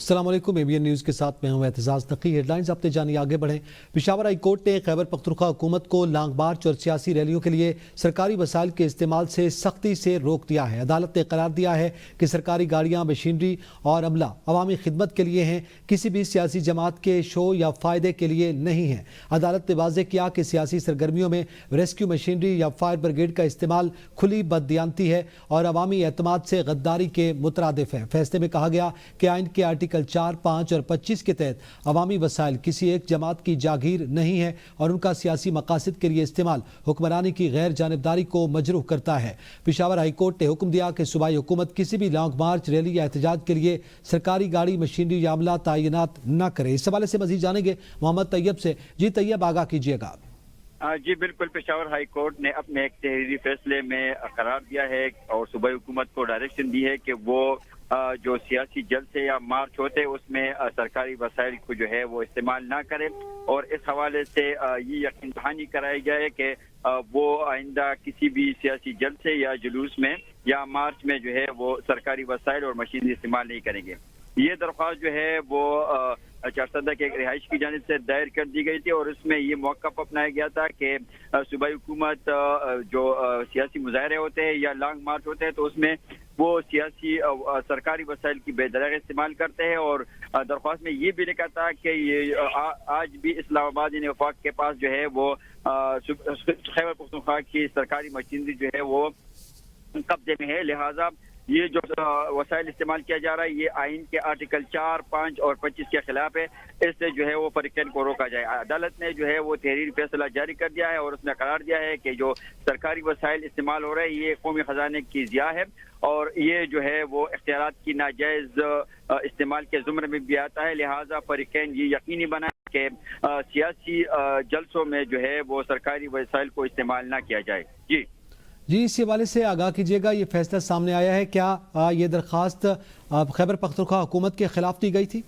السلام علیکم ABN news کے ساتھ میں ہوں اعتزاز نقی۔ ہیڈ لائنز اپنے جانی آگے بڑھیں۔ پشاور ہائی کورٹ نے خیبر پختونخوا حکومت کو لانگ مارچ اور سیاسی ریلیوں کے لیے سرکاری وسائل کے استعمال سے سختی سے روک دیا ہے۔ عدالت نے قرار دیا ہے کہ سرکاری گاڑیاں، مشینری اور عملہ عوامی خدمت کے لیے ہیں، کسی بھی سیاسی جماعت کے شو یا فائدے کے لیے نہیں ہیں۔ عدالت نے واضح کیا کہ سیاسی سرگرمیوں میں ریسکیو مشینری یا فائر بریگیڈ کا استعمال کھلی بددیانتی ہے اور عوامی اعتماد سے غداری کے مترادف ہے۔ فیصلے میں کہا گیا کہ آئین کے آرٹیکل 4، 5 اور 25 کے تحت عوامی وسائل کسی ایک جماعت کی جاگیر نہیں ہے اور ان کا سیاسی مقاصد کے لیے استعمال حکمرانی کی غیر جانبداری کو مجروح کرتا ہے۔ پشاور ہائی کورٹ نے حکم دیا کہ صوبائی حکومت کسی بھی لانگ مارچ، ریلی یا احتجاج کے لیے سرکاری گاڑی، مشینری یا عملہ تعینات نہ کرے۔ اس حوالے سے مزید جانیں گے محمد طیب سے۔ جی طیب، آگاہ کیجیے گا۔ جی بالکل، پشاور ہائی کورٹ نے اپنے ایک تحریری فیصلے میں قرار دیا ہے اور صوبائی حکومت کو ڈائریکشن دی ہے کہ وہ جو سیاسی جلسے یا مارچ ہوتے ہیں اس میں سرکاری وسائل کو جو ہے وہ استعمال نہ کرے، اور اس حوالے سے یہ یقین دہانی کرائی گیا ہے کہ وہ آئندہ کسی بھی سیاسی جلسے یا جلوس میں یا مارچ میں جو ہے وہ سرکاری وسائل اور مشینری استعمال نہیں کریں گے۔ یہ درخواست جو ہے وہ چارسدہ کے ایک رہائش کی جانب سے دائر کر دی گئی تھی اور اس میں یہ موقف اپنایا گیا تھا کہ صوبائی حکومت جو سیاسی مظاہرے ہوتے ہیں یا لانگ مارچ ہوتے ہیں تو اس میں وہ سیاسی سرکاری وسائل کی بے دریغ استعمال کرتے ہیں، اور درخواست میں یہ بھی لکھا تھا کہ یہ آج بھی اسلام آباد وفاق کے پاس جو ہے وہ خیبر پختونخوا کی سرکاری مشینری جو ہے وہ قبضے میں ہے، لہٰذا یہ جو وسائل استعمال کیا جا رہا ہے یہ آئین کے آرٹیکل 4، 5 اور 25 کے خلاف ہے، اس سے جو ہے وہ فریقین کو روکا جائے۔ عدالت نے جو ہے وہ تحریری فیصلہ جاری کر دیا ہے اور اس نے قرار دیا ہے کہ جو سرکاری وسائل استعمال ہو رہے ہیں یہ قومی خزانے کی ضیاع ہے اور یہ جو ہے وہ اختیارات کی ناجائز استعمال کے زمرے میں بھی آتا ہے، لہٰذا فریقین یہ یقینی بنائے کہ سیاسی جلسوں میں جو ہے وہ سرکاری وسائل کو استعمال نہ کیا جائے۔ جی اس حوالے سے آگاہ کیجیے گا، یہ فیصلہ سامنے آیا ہے، کیا یہ درخواست خیبر پختونخوا حکومت کے خلاف دی گئی تھی؟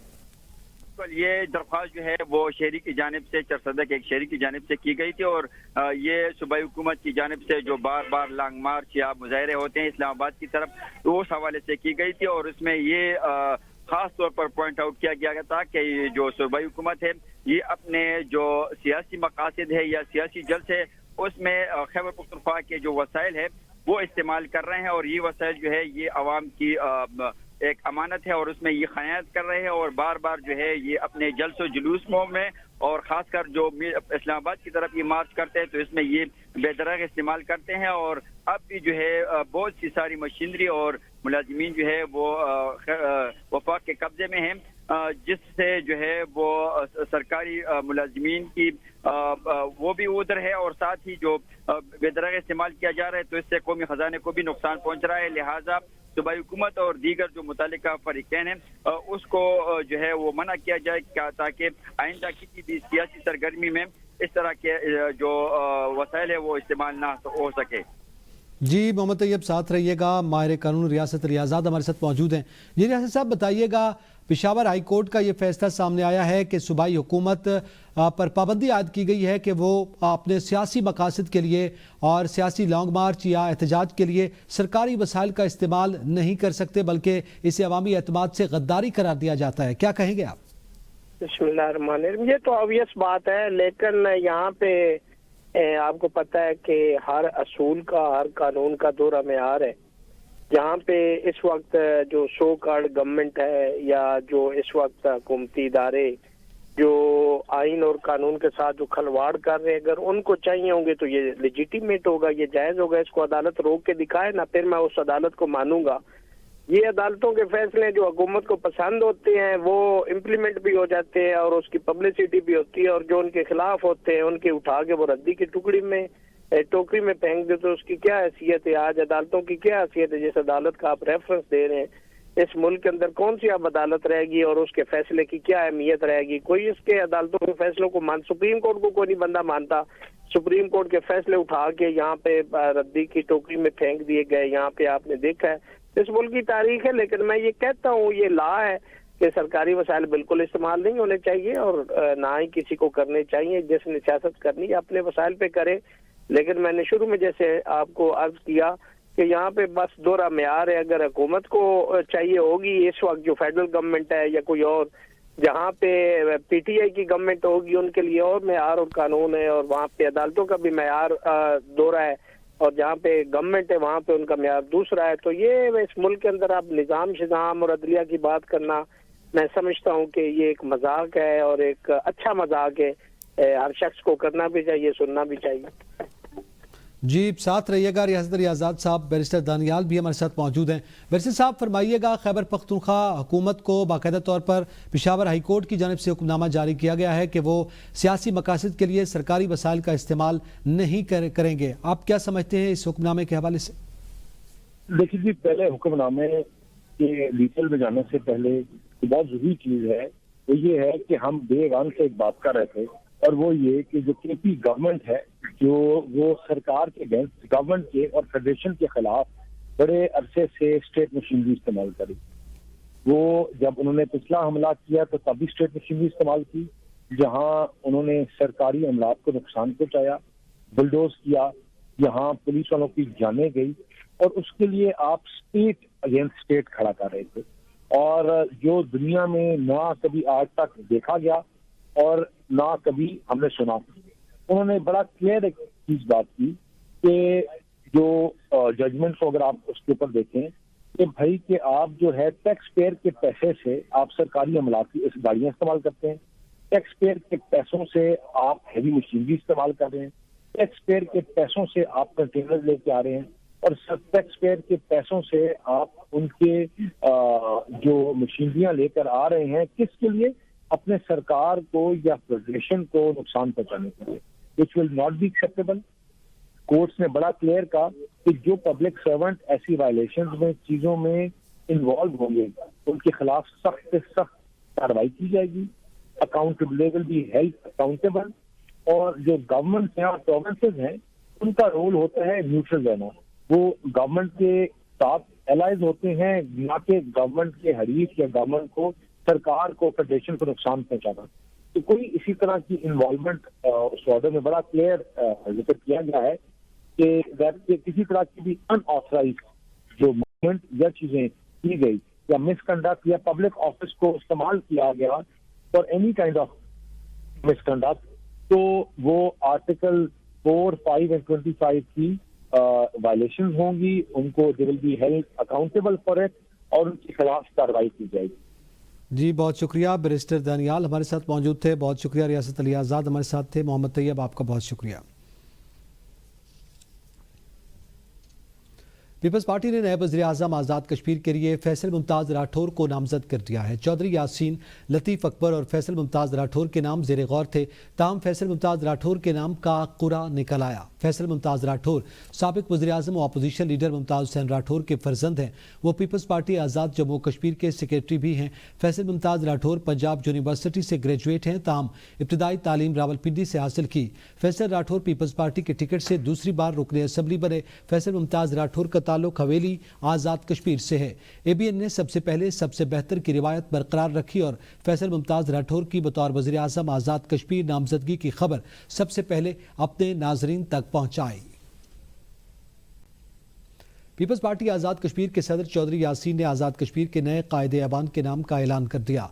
یہ درخواست جو ہے وہ شہری کی جانب سے، چارسدہ کے ایک شہری کی جانب سے کی گئی تھی اور یہ صوبائی حکومت کی جانب سے جو بار بار لانگ مارچ یا مظاہرے ہوتے ہیں اسلام آباد کی طرف تو اس حوالے سے کی گئی تھی، اور اس میں یہ خاص طور پر پوائنٹ آؤٹ کیا گیا تھا کہ جو صوبائی حکومت ہے یہ اپنے جو سیاسی مقاصد ہے یا سیاسی جلسے اس میں خیبر پختونخوا کے جو وسائل ہے وہ استعمال کر رہے ہیں، اور یہ وسائل جو ہے یہ عوام کی ایک امانت ہے اور اس میں یہ خیانت کر رہے ہیں، اور بار بار جو ہے یہ اپنے جلسوں جلوسوں میں اور خاص کر جو اسلام آباد کی طرف یہ مارچ کرتے ہیں تو اس میں یہ بے دریغ استعمال کرتے ہیں، اور اب بھی جو ہے بہت سی ساری مشینری اور ملازمین جو ہے وہ وفاق کے قبضے میں ہیں، جس سے جو ہے وہ سرکاری ملازمین کی وہ بھی ادھر ہے اور ساتھ ہی جو بے دریغ استعمال کیا جا رہا ہے تو اس سے قومی خزانے کو بھی نقصان پہنچ رہا ہے، لہٰذا صوبائی حکومت اور دیگر جو متعلقہ فریقین ہیں اس کو جو ہے وہ منع کیا جائے تاکہ آئندہ کسی بھی سیاسی سرگرمی میں اس طرح کے جو وسائل ہے وہ استعمال نہ ہو سکے۔ جی محمد طیب ساتھ رہیے گا، ماہر قانون ریاست ریاض ہمارے ساتھ موجود ہیں۔ جی ریاست صاحب بتائیے گا، پشاور ہائی کورٹ کا یہ فیصلہ سامنے آیا ہے کہ صوبائی حکومت پر پابندی عائد کی گئی ہے کہ وہ اپنے سیاسی مقاصد کے لیے اور سیاسی لانگ مارچ یا احتجاج کے لیے سرکاری وسائل کا استعمال نہیں کر سکتے بلکہ اسے عوامی اعتماد سے غداری قرار دیا جاتا ہے، کیا کہیں گے آپ؟ بسم اللہ الرحمن الرحیم، یہ تو obvious بات ہے، لیکن یہاں پہ آپ کو پتہ ہے کہ ہر اصول کا، ہر قانون کا دورہ معیار ہے۔ یہاں پہ اس وقت جو سو کارڈ گورنمنٹ ہے یا جو اس وقت حکومتی ادارے جو آئین اور قانون کے ساتھ جو کھلواڑ کر رہے ہیں، اگر ان کو چاہیے ہوں گے تو یہ لیجیٹیمیٹ ہوگا، یہ جائز ہوگا، اس کو عدالت روک کے دکھائے نا، پھر میں اس عدالت کو مانوں گا۔ یہ عدالتوں کے فیصلے جو حکومت کو پسند ہوتے ہیں وہ امپلیمنٹ بھی ہو جاتے ہیں اور اس کی پبلسٹی بھی ہوتی ہے، اور جو ان کے خلاف ہوتے ہیں ان کی اٹھا کے وہ ردی کی ٹوکری میں پھینک دے، تو اس کی کیا حیثیت ہے؟ آج عدالتوں کی کیا حیثیت ہے؟ جس عدالت کا آپ ریفرنس دے رہے ہیں، اس ملک کے اندر کون سی اب عدالت رہے گی اور اس کے فیصلے کی کیا اہمیت رہے گی؟ کوئی اس کے عدالتوں کے فیصلوں کو سپریم کورٹ کو کوئی نہیں بندہ مانتا۔ سپریم کورٹ کے فیصلے اٹھا کے یہاں پہ ردی کی ٹوکری میں پھینک دیے گئے، یہاں پہ آپ نے دیکھا ہے اس ملک کی تاریخ ہے۔ لیکن میں یہ کہتا ہوں یہ لا ہے کہ سرکاری وسائل بالکل استعمال نہیں ہونے چاہیے اور نہ ہی کسی کو کرنے چاہیے، جس نے سیاست کرنی ہے اپنے وسائل پہ کرے، لیکن میں نے شروع میں جیسے آپ کو عرض کیا کہ یہاں پہ بس دورہ معیار ہے. اگر حکومت کو چاہیے ہوگی اس وقت جو فیڈرل گورنمنٹ ہے یا کوئی اور, جہاں پہ پی ٹی آئی کی گورنمنٹ ہوگی ان کے لیے اور معیار اور قانون ہے, اور وہاں پہ عدالتوں کا بھی معیار دورہ ہے, اور جہاں پہ گورنمنٹ ہے وہاں پہ ان کا معیار دوسرا ہے. تو یہ اس ملک کے اندر اب نظام شظام اور عدلیہ کی بات کرنا میں سمجھتا ہوں کہ یہ ایک مذاق ہے, اور ایک اچھا مذاق ہے. ہر شخص کو کرنا بھی چاہیے, سننا بھی چاہیے. جی ساتھ رہیے گا. ریاست ریاضات صاحب بیرسٹر دانیال بھی ہمارے ساتھ موجود ہیں. بیرسٹر صاحب فرمائیے گا, خیبر پختونخوا حکومت کو باقاعدہ طور پر پشاور ہائی کورٹ کی جانب سے حکم نامہ جاری کیا گیا ہے کہ وہ سیاسی مقاصد کے لیے سرکاری وسائل کا استعمال نہیں کریں گے. آپ کیا سمجھتے ہیں اس حکم نامے کے حوالے سے؟ دیکھیے جی, پہلے حکم نامے کے ڈیٹیل میں جانے سے پہلے بہت ضروری چیز ہے وہ یہ ہے کہ ہم ڈے ون سے ایک بات کر رہے تھے, اور وہ یہ کہ جو کے پی گورنمنٹ ہے جو وہ سرکار کے اگینسٹ گورنمنٹ کے اور فیڈریشن کے خلاف بڑے عرصے سے اسٹیٹ مشینری استعمال کری. وہ جب انہوں نے پچھلا حملہ کیا تو تب بھی اسٹیٹ مشینری استعمال کی, جہاں انہوں نے سرکاری عملات کو نقصان پہنچایا, بلڈوز کیا, جہاں پولیس والوں کی جانیں گئی, اور اس کے لیے آپ اسٹیٹ اگینسٹ اسٹیٹ کھڑا کر رہے تھے. اور جو دنیا میں نہ کبھی آج تک دیکھا گیا اور نہ کبھی ہم نے سنا. انہوں نے بڑا کلیئر ایک چیز بات کی کہ جو ججمنٹ کو اگر آپ اس کے اوپر دیکھیں کہ بھائی کہ آپ جو ہے ٹیکس پیئر کے پیسے سے آپ سرکاری عملات کی گاڑیاں استعمال کرتے ہیں, ٹیکس پیئر کے پیسوں سے آپ ہیوی مشینری استعمال کر رہے ہیں, ٹیکس پیئر کے پیسوں سے آپ کنٹینر لے کے آ رہے ہیں, اور ٹیکس پیئر کے پیسوں سے آپ ان کے جو مشینریاں لے کر آ رہے ہیں کس کے لیے؟ اپنے سرکار کو یا فیڈریشن کو نقصان پہنچانے کے لیے, which will not be acceptable. Courts نے بڑا کلیئر کہا کہ جو پبلک سرونٹ ایسی وائلیشنز میں چیزوں میں انوالو ہوں گے ان کے خلاف سخت سے سخت کارروائی کی جائے گی. Accountable will be held accountable. اور جو گورنمنٹ ہیں اور پروونسز ہیں ان کا رول ہوتا ہے نیوٹرل رہنا. وہ گورنمنٹ کے ساتھ الائز ہوتے ہیں, نہ کہ گورنمنٹ کے حریف یا گورنمنٹ کو سرکار کو فیڈریشن کو نقصان پہنچانا. تو کوئی اسی طرح کی انوالومنٹ اس آرڈر میں بڑا کلیئر ذکر کیا گیا ہے کہ کسی طرح کی بھی ان آتھرائز جو موومنٹ یا چیزیں کی گئی یا مس کنڈکٹ یا پبلک آفس کو استعمال کیا گیا for any kind of miss conduct, تو وہ آرٹیکل 4, 5 and 25 کی وائلیشن ہوں گی. ان کو they will be held accountable for it, اور ان کے خلاف کارروائی کی جائے گی. جی بہت شکریہ. بیرسٹر دانیال ہمارے ساتھ موجود تھے. بہت شکریہ. ریاست علی آزاد ہمارے ساتھ تھے. محمد طیب آپ کا بہت شکریہ. پیپلز پارٹی نے نائب وزیر اعظم آزاد کشمیر کے لیے فیصل ممتاز راٹھور کو نامزد کر دیا ہے. چودھری یاسین, لطیف اکبر اور فیصل ممتاز راٹھور کے نام زیر غور تھے, تاہم فیصل ممتاز راٹھور کے نام کا قرعہ نکل آیا. فیصل ممتاز راٹھور سابق وزیر اعظم و اپوزیشن لیڈر ممتاز حسین راٹھور کے فرزند ہیں. وہ پیپلز پارٹی آزاد جموں کشمیر کے سیکریٹری بھی ہیں. فیصل ممتاز راٹھور پنجاب یونیورسٹی سے گریجویٹ ہیں, تاہم ابتدائی تعلیم راولپنڈی سے حاصل کی. فیصل راٹھور پیپلز پارٹی کے ٹکٹ سے دوسری بار رکن اسمبلی بنے. فیصل ممتاز راٹھور کا تعلق حویلی آزاد کشمیر سے ہے. اے بی این نے سب سے پہلے سب سے بہتر کی روایت برقرار رکھی اور فیصل ممتاز راٹھور کی بطور وزیر اعظم آزاد کشمیر نامزدگی کی خبر سب سے پہلے اپنے ناظرین تک پہنچائی. پیپلز پارٹی آزاد کشمیر کے صدر چودھری یاسین نے آزاد کشمیر کے نئے قائد ایوان کے نام کا اعلان کر دیا.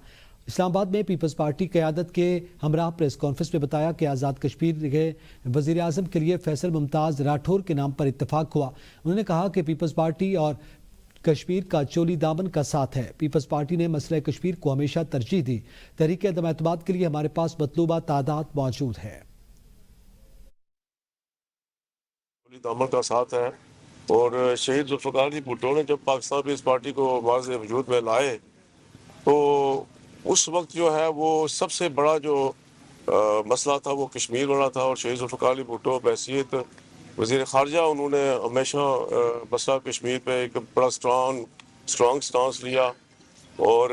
اسلام آباد میں پیپلز پارٹی قیادت کے ہمراہ پریس کانفرنس میں بتایا کہ آزاد کشمیر کے وزیر اعظم کے لیے فیصل ممتاز راٹھور کے نام پر اتفاق ہوا. انہوں نے کہا کہ پیپلز پارٹی اور کشمیر کا چولی دامن کا ساتھ ہے. پیپلز پارٹی نے مسئلہ کشمیر کو ہمیشہ ترجیح دی. تحریک عدم اعتماد کے لیے ہمارے پاس مطلوبہ تعداد موجود ہے. چولی دامن کا ساتھ ہے, اور شہید ذوالفقار علی بھٹو نے جب پاکستان پیپلز پارٹی کو واضح وجود میں لائے تو اس وقت جو ہے وہ سب سے بڑا جو مسئلہ تھا وہ کشمیر والا تھا, اور شہید ذوالفقار علی بھٹو بحیثیت وزیر خارجہ انہوں نے ہمیشہ مسئلہ کشمیر پہ ایک بڑا اسٹرانگ سٹانس لیا. اور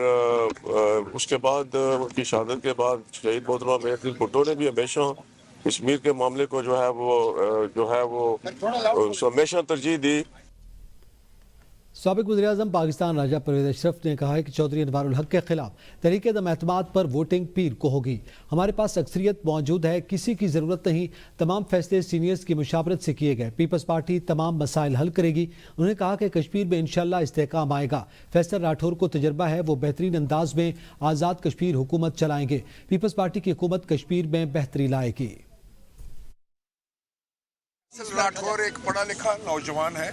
اس کے بعد ان کی شہادت کے بعد شہید محترمہ میاں بھٹو نے بھی ہمیشہ کشمیر کے معاملے کو جو ہے وہ ہمیشہ ترجیح دی. سابق وزیراعظم پاکستان راجہ پرویز اشرف نے کہا ہے کہ چودھری انوار الحق کے خلاف تحریک عدم اعتماد پر ووٹنگ پیر کو ہوگی۔ ہمارے پاس اکثریت موجود ہے، کسی کی ضرورت نہیں، تمام فیصلے سینئرز کی مشاورت سے کیے گئے، پیپلز پارٹی تمام مسائل حل کرے گی۔ انہوں نے کہا کہ کشمیر میں انشاءاللہ استحکام آئے گا۔ فیصل راٹھور کو تجربہ ہے، وہ بہترین انداز میں آزاد کشمیر حکومت چلائیں گے۔ پیپلز پارٹی کی حکومت کشمیر میں بہتری لائے گی۔ فیصل راٹھور ایک پڑھا لکھا نوجوان ہے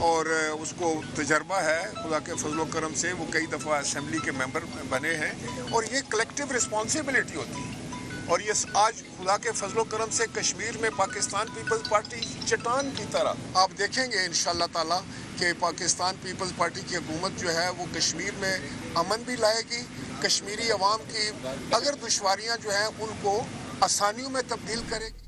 اور اس کو تجربہ ہے، خدا کے فضل و کرم سے وہ کئی دفعہ اسمبلی کے ممبر بنے ہیں اور یہ کلیکٹیو رسپانسبلٹی ہوتی ہے اور یہ آج خدا کے فضل و کرم سے کشمیر میں پاکستان پیپلز پارٹی چٹان کی طرح آپ دیکھیں گے انشاءاللہ تعالی کہ پاکستان پیپلز پارٹی کی حکومت جو ہے وہ کشمیر میں امن بھی لائے گی، کشمیری عوام کی اگر دشواریاں جو ہیں ان کو آسانیوں میں تبدیل کرے گی۔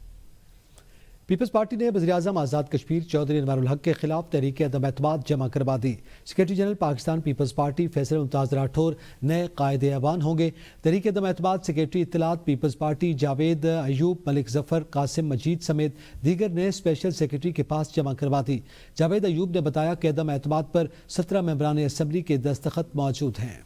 پیپلز پارٹی نے وزیراعظم آزاد کشمیر چودھری انوار الحق کے خلاف تحریک عدم اعتماد جمع کروا دی۔ سیکریٹری جنرل پاکستان پیپلز پارٹی فیصل ممتاز راٹھور نئے قائد ایوان ہوں گے۔ تحریک عدم اعتماد سیکریٹری اطلاعات پیپلز پارٹی جاوید ایوب، ملک ظفر، قاسم مجید سمیت دیگر نئے اسپیشل سیکریٹری کے پاس جمع کروا دی۔ جاوید ایوب نے بتایا کہ عدم اعتماد پر 17 ممبران اسمبلی کے دستخط موجود ہیں۔